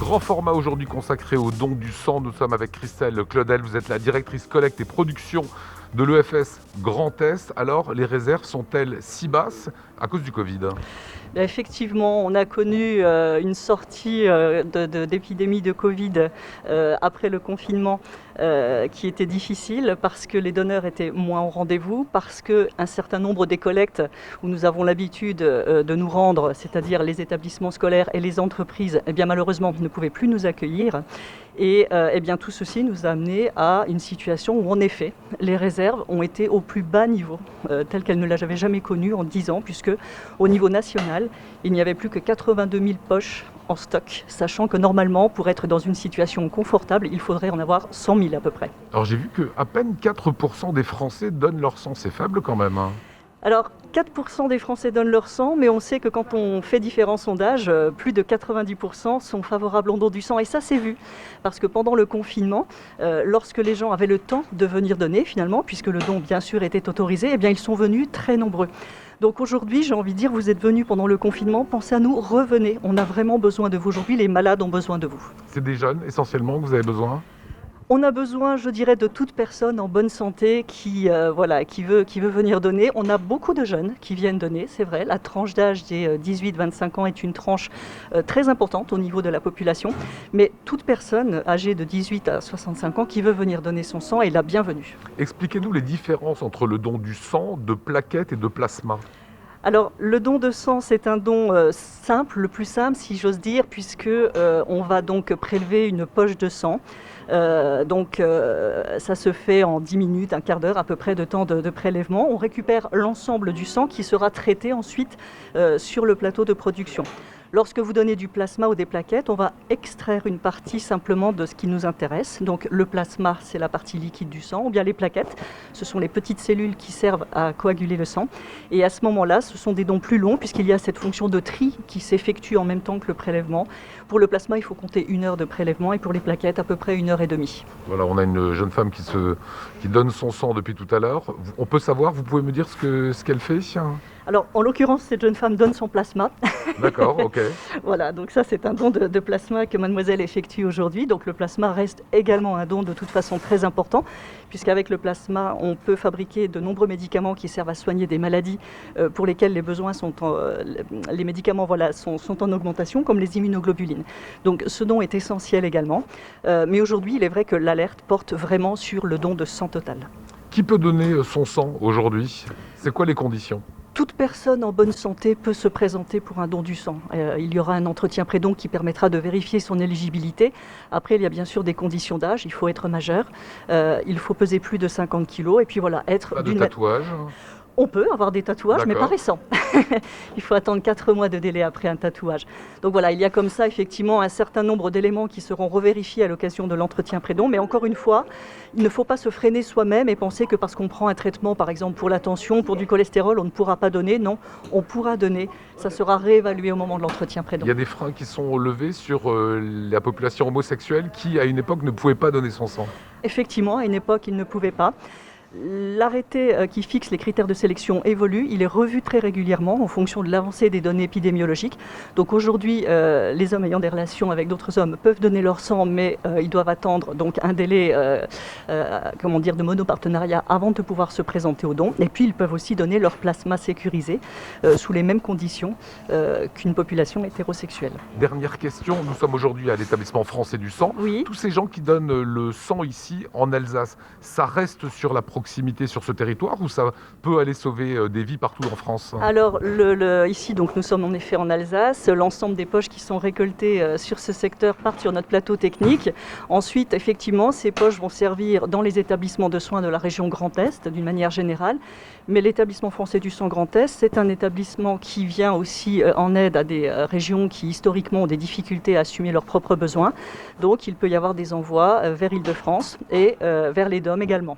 Grand format aujourd'hui consacré au don du sang. Nous sommes avec Christelle Claudel, vous êtes la directrice collecte et production de l'EFS Grand Est. Alors, les réserves sont-elles si basses à cause du Covid ? Effectivement, on a connu une sortie d'épidémie de Covid après le confinement qui était difficile parce que les donneurs étaient moins au rendez-vous, parce qu'un certain nombre des collectes où nous avons l'habitude de nous rendre, c'est-à-dire les établissements scolaires et les entreprises, eh bien, malheureusement ne pouvaient plus nous accueillir. Et eh bien, tout ceci nous a amené à une situation où, en effet, les réserves ont été au plus bas niveau, tel qu'elles ne l'avaient jamais connu en 10 ans, puisque au niveau national, il n'y avait plus que 82 000 poches en stock, sachant que normalement, pour être dans une situation confortable, il faudrait en avoir 100 000 à peu près. Alors j'ai vu qu'à peine 4% des Français donnent leur sang, c'est faible quand même. Alors, 4% des Français donnent leur sang, mais on sait que quand on fait différents sondages, plus de 90% sont favorables au don du sang. Et ça, c'est vu, parce que pendant le confinement, lorsque les gens avaient le temps de venir donner, finalement, puisque le don, bien sûr, était autorisé, eh bien, ils sont venus très nombreux. Donc aujourd'hui, j'ai envie de dire, vous êtes venus pendant le confinement, pensez à nous, revenez. On a vraiment besoin de vous aujourd'hui, les malades ont besoin de vous. C'est des jeunes, essentiellement, que vous avez besoin ? On a besoin, je dirais, de toute personne en bonne santé qui veut venir donner. On a beaucoup de jeunes qui viennent donner, c'est vrai. La tranche d'âge des 18-25 ans est une tranche très importante au niveau de la population. Mais toute personne âgée de 18 à 65 ans qui veut venir donner son sang est la bienvenue. Expliquez-nous les différences entre le don du sang, de plaquettes et de plasma. Alors, le don de sang, c'est un don simple, le plus simple, si j'ose dire, puisque on va donc prélever une poche de sang. Ça se fait en 10 minutes, un quart d'heure à peu près de temps de prélèvement. On récupère l'ensemble du sang qui sera traité ensuite sur le plateau de production. Lorsque vous donnez du plasma ou des plaquettes, on va extraire une partie simplement de ce qui nous intéresse. Donc le plasma, c'est la partie liquide du sang, ou bien les plaquettes, ce sont les petites cellules qui servent à coaguler le sang. Et à ce moment-là, ce sont des dons plus longs, puisqu'il y a cette fonction de tri qui s'effectue en même temps que le prélèvement. Pour le plasma, il faut compter 1 heure de prélèvement, et pour les plaquettes, à peu près 1h30. Voilà, on a une jeune femme qui donne son sang depuis tout à l'heure. On peut savoir, vous pouvez me dire ce qu'elle fait ? Alors, en l'occurrence, cette jeune femme donne son plasma. D'accord, ok. Voilà, donc ça, c'est un don de plasma que mademoiselle effectue aujourd'hui. Donc le plasma reste également un don de toute façon très important, puisqu'avec le plasma, on peut fabriquer de nombreux médicaments qui servent à soigner des maladies pour lesquelles les besoins les médicaments sont en augmentation, comme les immunoglobulines. Donc ce don est essentiel également. Mais aujourd'hui, il est vrai que l'alerte porte vraiment sur le don de sang total. Qui peut donner son sang aujourd'hui ? C'est quoi les conditions ? Toute personne en bonne santé peut se présenter pour un don du sang. Il y aura un entretien pré-don qui permettra de vérifier son éligibilité. Après, il y a bien sûr des conditions d'âge. Il faut être majeur, il faut peser plus de 50 kilos et puis voilà, être... Pas de tatouage ? On peut avoir des tatouages, D'accord. mais pas récents. Il faut attendre 4 mois de délai après un tatouage. Donc voilà, il y a comme ça effectivement un certain nombre d'éléments qui seront revérifiés à l'occasion de l'entretien pré-don. Mais encore une fois, il ne faut pas se freiner soi-même et penser que parce qu'on prend un traitement, par exemple pour la tension, pour du cholestérol, on ne pourra pas donner. Non, on pourra donner. Ça sera réévalué au moment de l'entretien pré-don. Il y a des freins qui sont levés sur la population homosexuelle qui, à une époque, ne pouvait pas donner son sang. Effectivement, à une époque, il ne pouvait pas. L'arrêté qui fixe les critères de sélection évolue, il est revu très régulièrement en fonction de l'avancée des données épidémiologiques. Donc aujourd'hui, les hommes ayant des relations avec d'autres hommes peuvent donner leur sang, mais ils doivent attendre donc un délai de monopartenariat avant de pouvoir se présenter au don. Et puis ils peuvent aussi donner leur plasma sécurisé sous les mêmes conditions qu'une population hétérosexuelle. Dernière question, nous sommes aujourd'hui à l'établissement français du sang. Oui. Tous ces gens qui donnent le sang ici en Alsace, ça reste sur la proximité sur ce territoire ou ça peut aller sauver des vies partout en France ? Alors ici, donc, nous sommes en effet en Alsace. L'ensemble des poches qui sont récoltées sur ce secteur partent sur notre plateau technique. Ensuite, effectivement, ces poches vont servir dans les établissements de soins de la région Grand Est d'une manière générale. Mais l'établissement français du sang Grand Est, c'est un établissement qui vient aussi en aide à des régions qui historiquement ont des difficultés à assumer leurs propres besoins. Donc il peut y avoir des envois vers Île-de-France et vers les DOM également.